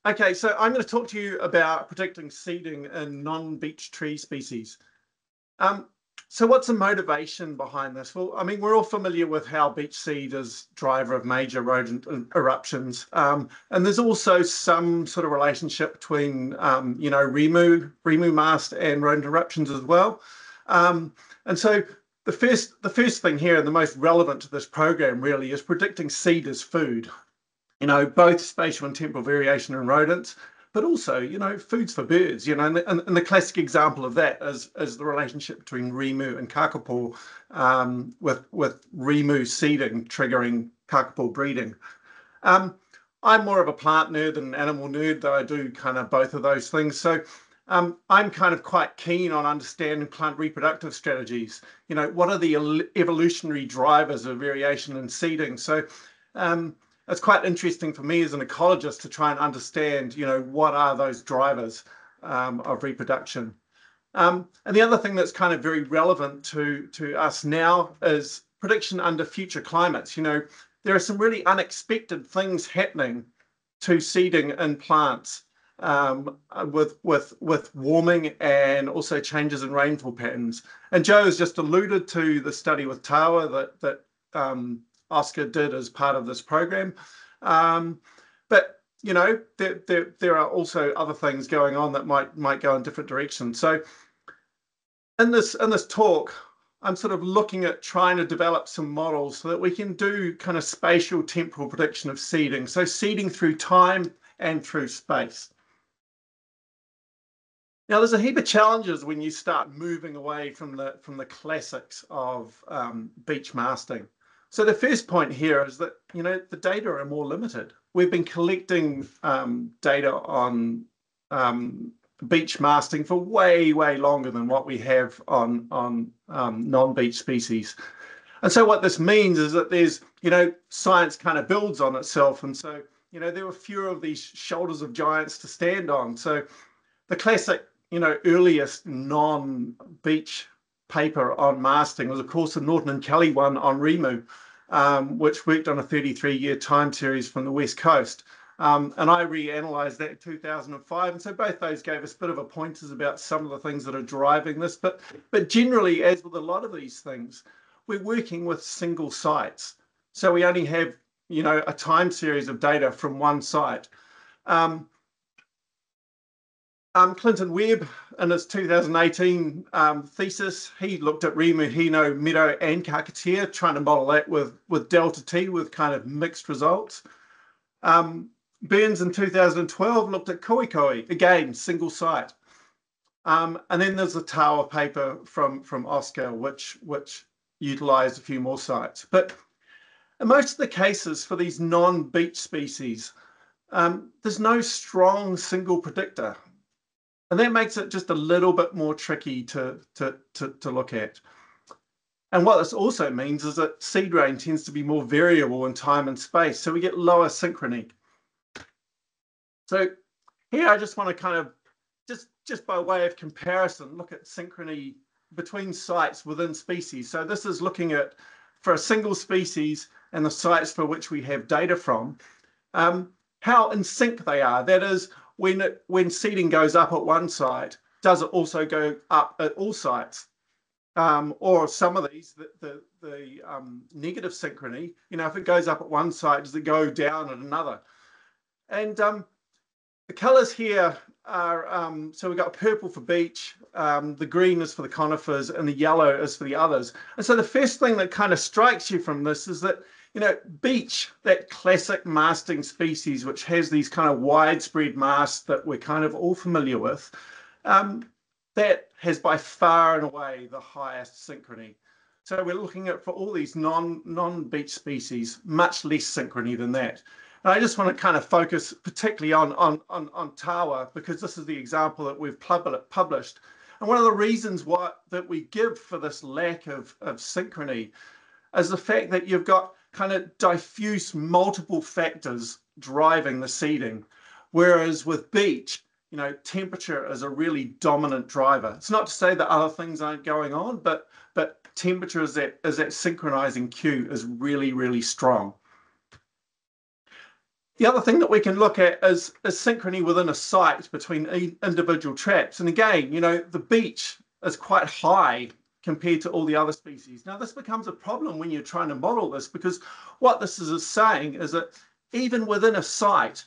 Okay, so I'm going to talk to you about predicting seeding in non-beech tree species. So what's the motivation behind this? Well, I mean, we're all familiar with how beech seed is driver of major rodent eruptions. And there's also some sort of relationship between, Whenua mast and rodent eruptions as well. And so the first thing here, and the most relevant to this program really, is predicting seed as food. Both spatial and temporal variation in rodents, but also, foods for birds, and the classic example of that is the relationship between Whenua and kakapo, with Whenua seeding triggering kakapo breeding. I'm more of a plant nerd than an animal nerd, though I do kind of both of those things. So I'm kind of quite keen on understanding plant reproductive strategies. What are the evolutionary drivers of variation in seeding? So it's quite interesting for me as an ecologist to try and understand, what are those drivers of reproduction. And the other thing that's kind of very relevant to us now is prediction under future climates. There are some really unexpected things happening to seeding in plants with warming and also changes in rainfall patterns. And Joe has just alluded to the study with tawa that Oscar did as part of this program. But there are also other things going on that might go in different directions. So in this talk, I'm sort of looking at trying to develop some models so that we can do kind of spatial temporal prediction of seeding. So seeding through time and through space. Now, there's a heap of challenges when you start moving away from the classics of beech masting. So the first point here is that, the data are more limited. We've been collecting data on beech masting for way, way longer than what we have on non-beech species. And so what this means is that there's, science kind of builds on itself. And so, there were fewer of these shoulders of giants to stand on. So the classic, earliest non-beech paper on masting was, of course, the Norton and Kelly one on Whenua, which worked on a 33-year time series from the West Coast. And I reanalyzed that in 2005. And so both those gave us a bit of a pointers about some of the things that are driving this. But generally, as with a lot of these things, we're working with single sites. So we only have, a time series of data from one site. Clinton Webb, in his 2018 thesis, he looked at Whenua, Hino, Meadow, and Kakatea, trying to model that with delta T with kind of mixed results. Burns in 2012 looked at Koikoi, again, single site. And then there's the tawa paper from Oscar, which utilized a few more sites. But in most of the cases for these non-beech species, there's no strong single predictor. And that makes it just a little bit more tricky to look at. And what this also means is that seed rain tends to be more variable in time and space, so we get lower synchrony. So here I just want to kind of, just by way of comparison, look at synchrony between sites within species. So this is looking at, for a single species and the sites for which we have data from, how in sync they are. That is, when seeding goes up at one site, does it also go up at all sites? Or some of these, the negative synchrony, if it goes up at one site, does it go down at another? And the colors here are, so we've got purple for beech, the green is for the conifers, and the yellow is for the others. And so the first thing that kind of strikes you from this is that, beech, that classic masting species, which has these kind of widespread masts that we're kind of all familiar with, that has by far and away the highest synchrony. So we're looking at, for all these non-beech species, much less synchrony than that. And I just want to kind of focus particularly on tawa, because this is the example that we've published. And one of the reasons that we give for this lack of synchrony is the fact that you've got kind of diffuse multiple factors driving the seeding. Whereas with beech, temperature is a really dominant driver. It's not to say that other things aren't going on, but temperature is that synchronizing cue is really, really strong. The other thing that we can look at is synchrony within a site between individual traps. And again, the beach is quite high compared to all the other species. Now, this becomes a problem when you're trying to model this, because what this is saying is that even within a site,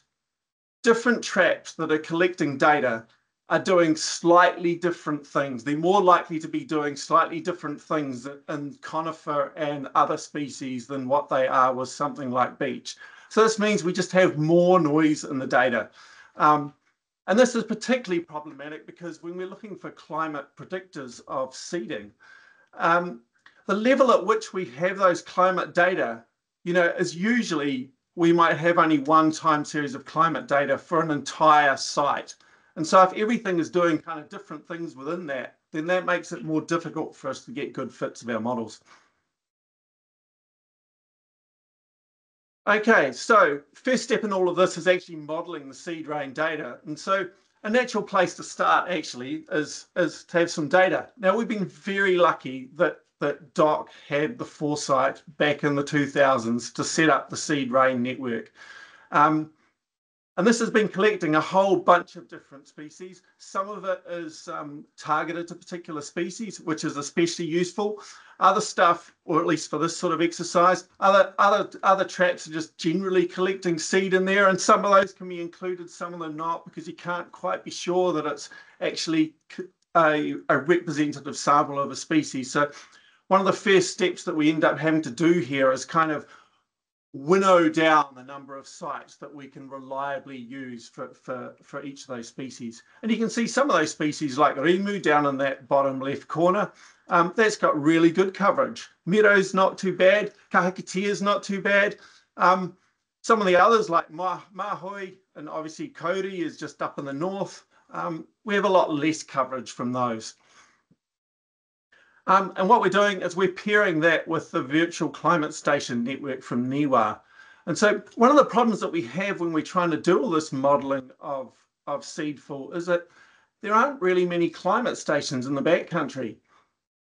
different traps that are collecting data are doing slightly different things. They're more likely to be doing slightly different things in conifer and other species than what they are with something like beech. So this means we just have more noise in the data. And this is particularly problematic because when we're looking for climate predictors of seeding, the level at which we have those climate data, is usually we might have only one time series of climate data for an entire site. And so if everything is doing kind of different things within that, then that makes it more difficult for us to get good fits of our models. Okay, so first step in all of this is actually modeling the seed rain data. And so a natural place to start actually is to have some data. Now, we've been very lucky that Doc had the foresight back in the 2000s to set up the seed rain network. And this has been collecting a whole bunch of different species. Some of it is targeted to particular species, which is especially useful. Other stuff, or at least for this sort of exercise, other traps are just generally collecting seed in there, and some of those can be included, some of them not, because you can't quite be sure that it's actually a representative sample of a species. So one of the first steps that we end up having to do here is kind of winnow down the number of sites that we can reliably use for each of those species. And you can see some of those species like Rimu down in that bottom left corner. That's got really good coverage. Meadow's not too bad. Kahikatea's not too bad. Some of the others like Mahoi and obviously Kodi is just up in the north. We have a lot less coverage from those. And what we're doing is we're pairing that with the virtual climate station network from Whenua. And so one of the problems that we have when we're trying to do all this modeling of seedfall is that there aren't really many climate stations in the backcountry.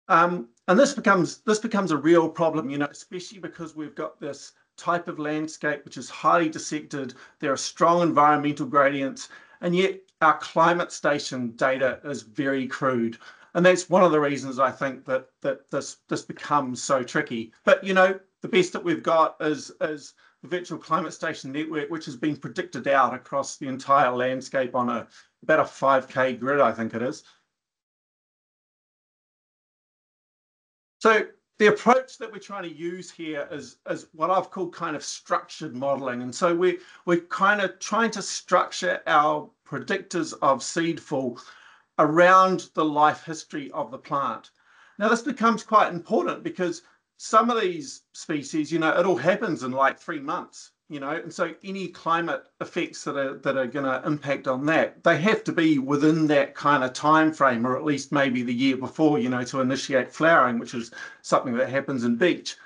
And this becomes a real problem, especially because we've got this type of landscape which is highly dissected. There are strong environmental gradients, and yet our climate station data is very crude. And that's one of the reasons I think that this becomes so tricky. But, the best that we've got is the virtual climate station network, which has been predicted out across the entire landscape on about a 5K grid, I think it is. So the approach that we're trying to use here is what I've called kind of structured modeling. And so we're kind of trying to structure our predictors of seedfall around the life history of the plant. Now, this becomes quite important because some of these species, it all happens in like 3 months, and so any climate effects that are going to impact on that, they have to be within that kind of time frame, or at least maybe the year before, to initiate flowering, which is something that happens in beech.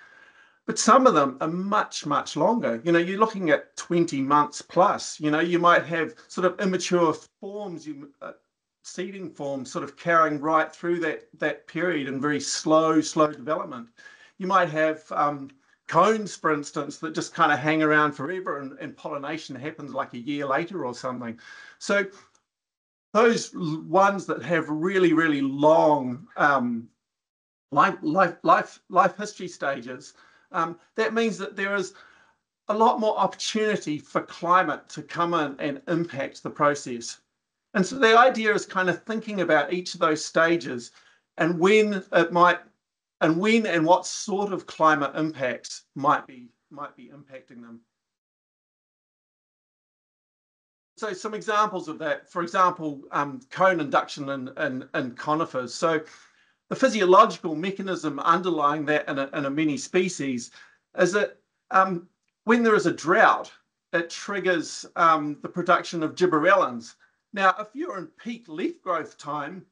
But some of them are much, much longer. You're looking at 20 months plus. You might have sort of immature forms, seeding forms sort of carrying right through that period in very slow development. You might have cones, for instance, that just kind of hang around forever, and pollination happens like a year later or something. So those ones that have really, really long life history stages, that means that there is a lot more opportunity for climate to come in and impact the process. And so the idea is kind of thinking about each of those stages and when it might, and when and what sort of climate impacts might be impacting them. So some examples of that, for example, cone induction in conifers. So the physiological mechanism underlying that in a many species is that when there is a drought, it triggers the production of gibberellins. Now, if you're in peak leaf growth time,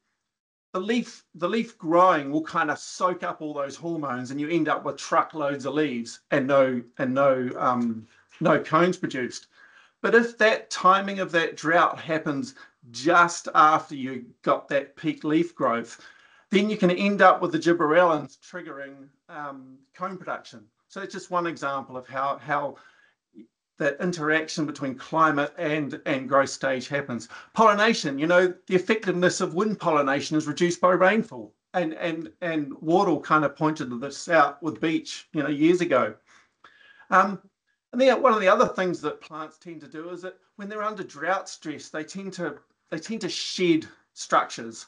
the leaf growing will kind of soak up all those hormones, and you end up with truckloads of leaves and no cones produced. But if that timing of that drought happens just after you got that peak leaf growth, then you can end up with the gibberellins triggering cone production. So it's just one example of how that interaction between climate and growth stage happens. Pollination, the effectiveness of wind pollination is reduced by rainfall. And Wardle kind of pointed this out with beech, years ago. And then one of the other things that plants tend to do is that when they're under drought stress, they tend to shed structures.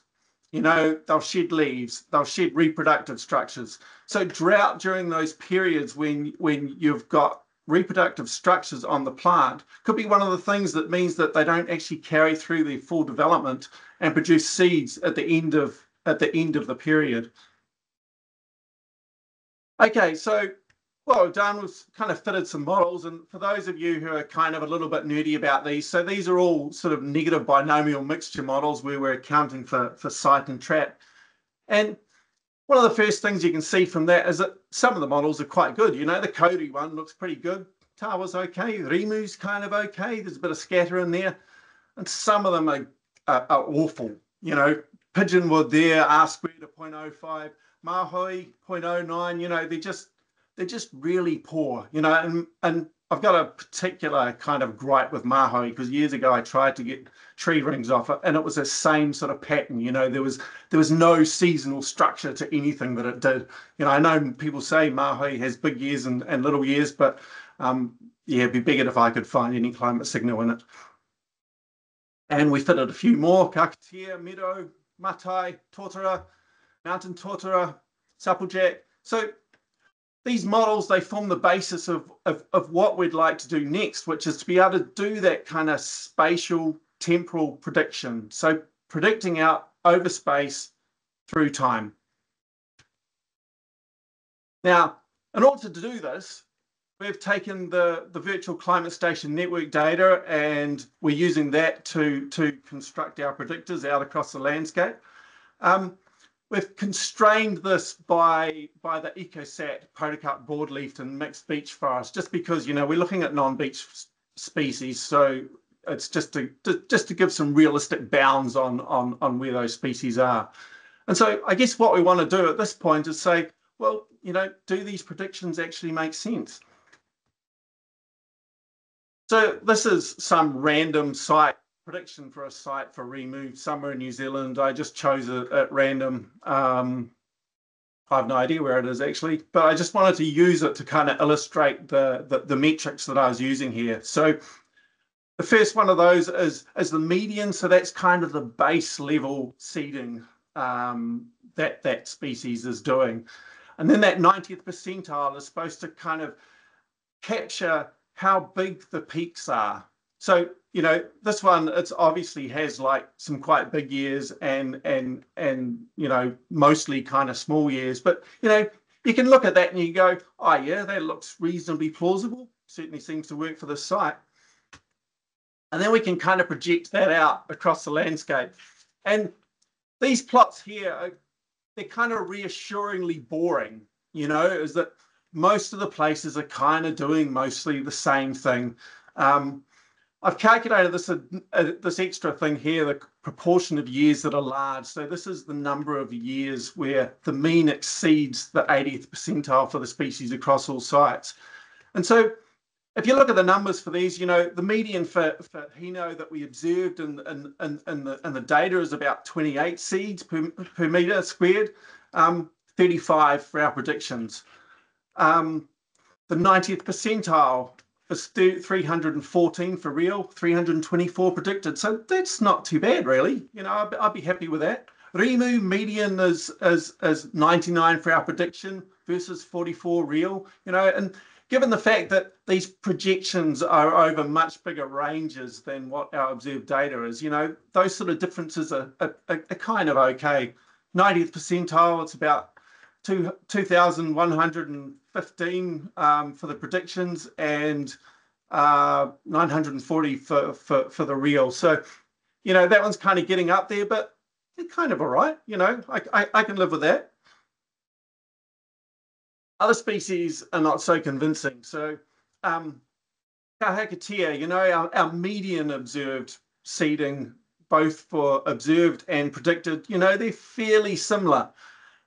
They'll shed leaves, they'll shed reproductive structures. So drought during those periods when you've got reproductive structures on the plant could be one of the things that means that they don't actually carry through their full development and produce seeds at the end of the period. Okay, so what we've done was kind of fitted some models, and for those of you who are kind of a little bit nerdy about these, so these are all sort of negative binomial mixture models where we're accounting for site and trap. And one of the first things you can see from that is that some of the models are quite good. The Kodi one looks pretty good. Tawa's okay. Rimu's kind of okay. There's a bit of scatter in there. And some of them are awful. Pigeonwood there, R squared of 0.05. Mahoi, 0.09. They're just really poor. And I've got a particular kind of gripe with Mahoi because years ago I tried to get tree rings off it, and it was the same sort of pattern. There was no seasonal structure to anything that it did. I know people say Mahoi has big years and little years, but yeah, it'd be bigger if I could find any climate signal in it. And we fitted a few more: Kakatea, Meadow, Matai, Totara, Mountain Totara, Supplejack. So these models, they form the basis of what we'd like to do next, which is to be able to do that kind of spatial temporal prediction. So predicting out over space through time. Now, in order to do this, we've taken the virtual climate station network data, and we're using that to construct our predictors out across the landscape. We've constrained this by the EcoSat, podocarp, broadleaf, and mixed beech forest, just because we're looking at non-beech species, so it's just to give some realistic bounds on where those species are. And so I guess what we want to do at this point is say, well, do these predictions actually make sense? So this is some random site prediction for a site for Rimu somewhere in New Zealand. I just chose it at random. I have no idea where it is actually, but I just wanted to use it to kind of illustrate the metrics that I was using here. So the first one of those is the median. So that's kind of the base level seeding that species is doing. And then that 90th percentile is supposed to kind of capture how big the peaks are. So this one, it's obviously has like some quite big years and mostly kind of small years. But you can look at that and you go, oh yeah, that looks reasonably plausible. Certainly seems to work for this site. And then we can kind of project that out across the landscape. And these plots here, they're kind of reassuringly boring. Is that most of the places are kind of doing mostly the same thing. I've calculated this extra thing here, the proportion of years that are large. So this is the number of years where the mean exceeds the 80th percentile for the species across all sites. And so if you look at the numbers for these, the median for Hino that we observed in the data is about 28 seeds per metre squared, 35 for our predictions. The 90th percentile is 314 for real, 324 predicted. So that's not too bad, really. I'd be happy with that. Rimu median is 99 for our prediction versus 44 real. And given the fact that these projections are over much bigger ranges than what our observed data is, those sort of differences are kind of okay. 90th percentile, it's about 2,115 for the predictions and 940 for the real. So, that one's kind of getting up there, but it's kind of all right. I can live with that. Other species are not so convincing. So, Kahakatea, our median observed seeding, both for observed and predicted, they're fairly similar.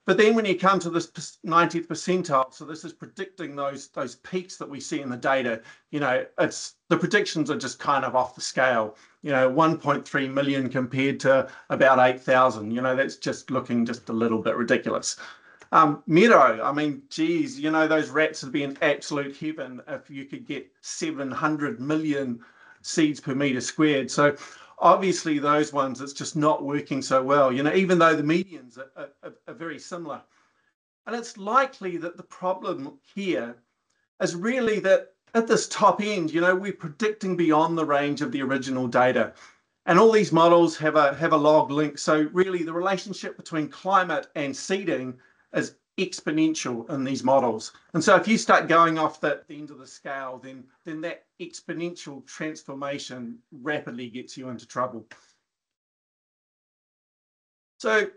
But then when you come to this 90th percentile, so this is predicting those peaks that we see in the data, it's the predictions are just kind of off the scale. 1.3 million compared to about 8,000. That's just looking just a little bit ridiculous. Meadow, I mean, geez, those rats would be in absolute heaven if you could get 700 million seeds per meter squared. So obviously those ones, it's just not working so well, even though the medians are very similar. And it's likely that the problem here is really that at this top end, we're predicting beyond the range of the original data. And all these models have a log link. So really the relationship between climate and seeding is exponential in these models. And so if you start going off the end of the scale, then that exponential transformation rapidly gets you into trouble. So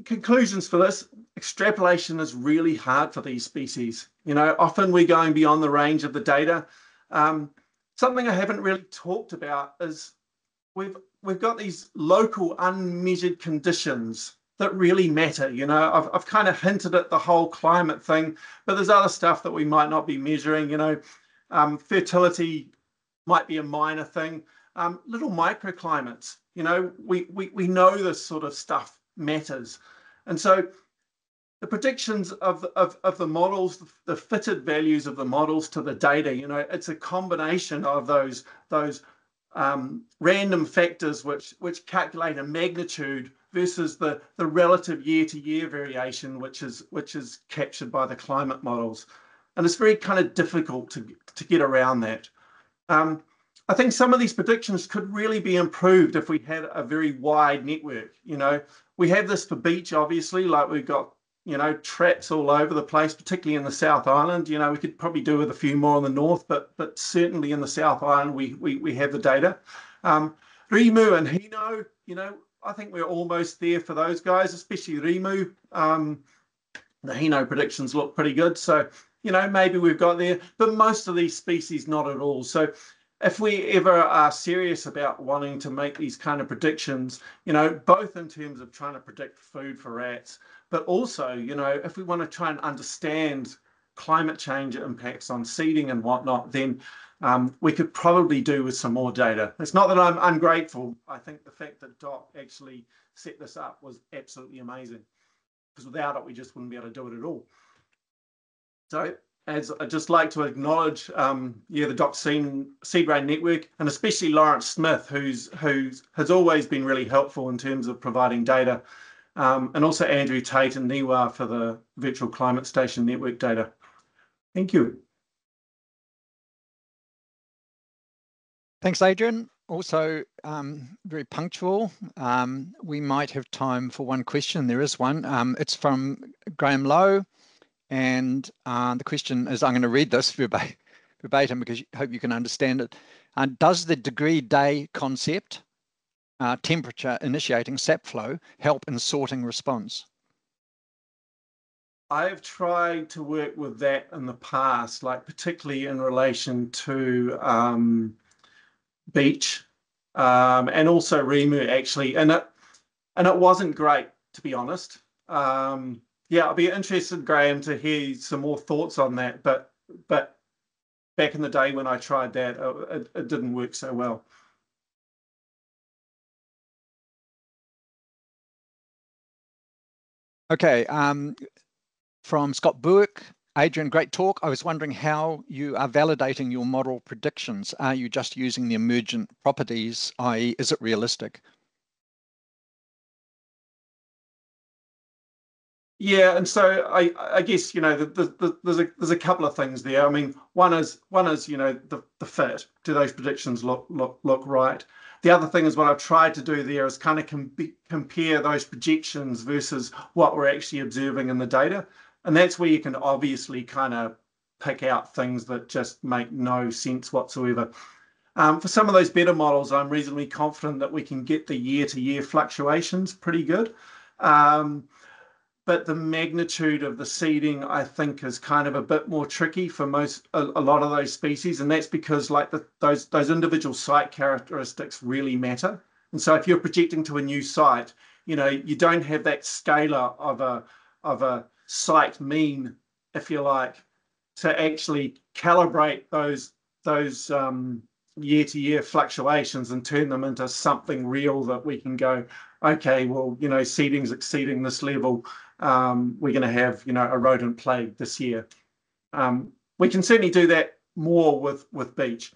conclusions for this: extrapolation is really hard for these species. Often we're going beyond the range of the data. Something I haven't really talked about is we've got these local unmeasured conditions that really matter. I've kind of hinted at the whole climate thing, but there's other stuff that we might not be measuring. Fertility might be a minor thing. Little microclimates, we know this sort of stuff matters. And so the predictions of the models, the fitted values of the models to the data, it's a combination of those random factors which calculate a magnitude versus the relative year-to-year variation, which is captured by the climate models. And it's very kind of difficult to get around that. I think some of these predictions could really be improved if we had a very wide network. We have this for beach, obviously, like we've got, traps all over the place, particularly in the South Island. We could probably do with a few more in the north, but certainly in the South Island, we have the data. Rimu and Hino, I think we're almost there for those guys, especially Rimu. The Hino predictions look pretty good. So, maybe we've got there, but most of these species, not at all. So if we ever are serious about wanting to make these kind of predictions, both in terms of trying to predict food for rats, but also, if we want to try and understand climate change impacts on seeding and whatnot, then we could probably do with some more data. It's not that I'm ungrateful. I think the fact that Doc actually set this up was absolutely amazing, because without it, we just wouldn't be able to do it at all. So as I'd just like to acknowledge, the Doc Seed Brain Network, and especially Lawrence Smith, who has always been really helpful in terms of providing data, and also Andrew Tate and Whenua for the Virtual Climate Station Network data. Thank you. Thanks, Adrian. Also, very punctual. We might have time for one question. There is one. It's from Graham Lowe. And the question is, I'm going to read this verbatim because I hope you can understand it. Does the degree day concept, temperature initiating sap flow, help in sorting response? I've tried to work with that in the past, like particularly in relation to beach and also Rimu, actually, and it wasn't great, to be honest. Yeah, I'll be interested, Graham, to hear some more thoughts on that. But back in the day when I tried that, it didn't work so well. Okay, from Scott Buick. Adrian, great talk. I was wondering how you are validating your model predictions. Are you just using the emergent properties, i.e., is it realistic? Yeah, and so I guess there's a couple of things there. I mean, one is the fit. Do those predictions look right? The other thing is what I've tried to do there is kind of compare those projections versus what we're actually observing in the data, and that's where you can obviously kind of pick out things that just make no sense whatsoever. For some of those better models, I'm reasonably confident that we can get the year-to-year fluctuations pretty good. But the magnitude of the seeding, I think, is kind of a bit more tricky for a lot of those species, and that's because like those individual site characteristics really matter. And so if you're projecting to a new site, you don't have that scalar of a site mean, if you like, to actually calibrate those year-to-year fluctuations and turn them into something real that we can go, okay, well, seeding's exceeding this level. We're going to have, a rodent plague this year. We can certainly do that more with beech.